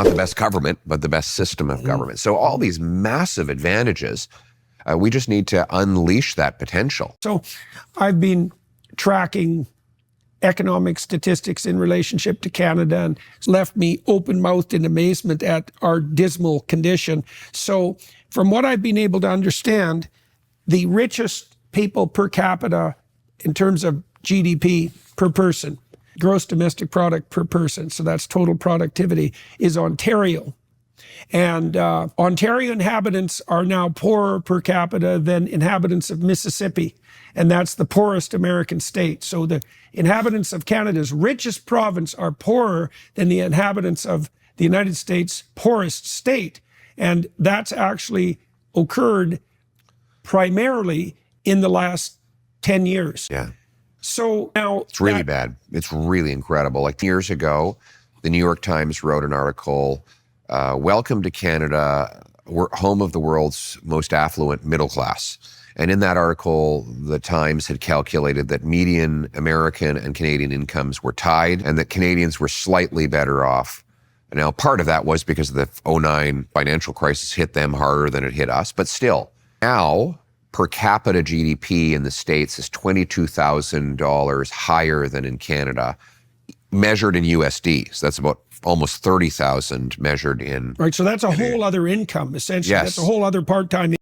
not the best government, but the best system of government. So all these massive advantages, we just need to unleash that potential. So I've been tracking economic statistics in relationship to Canada, and it's left me open-mouthed in amazement at our dismal condition. So from what I've been able to understand, the richest people per capita in terms of GDP per person, gross domestic product per person, so that's total productivity, is Ontario. And Ontario inhabitants are now poorer per capita than inhabitants of Mississippi. And that's the poorest American state. So the inhabitants of Canada's richest province are poorer than the inhabitants of the United States' poorest state. And that's actually occurred primarily in the last 10 years. Yeah. So now it's really bad. It's really incredible. Like years ago, the New York Times wrote an article, welcome to Canada, we're home of the world's most affluent middle class. And in that article, the Times had calculated that median American and Canadian incomes were tied and that Canadians were slightly better off. Now, part of that was because of the 2009 financial crisis hit them harder than it hit us, but still. Now, per capita GDP in the States is $22,000 higher than in Canada, measured in USD. So that's about almost 30,000 measured in. Right, so that's a whole other income, essentially. Yes. That's a whole other part-time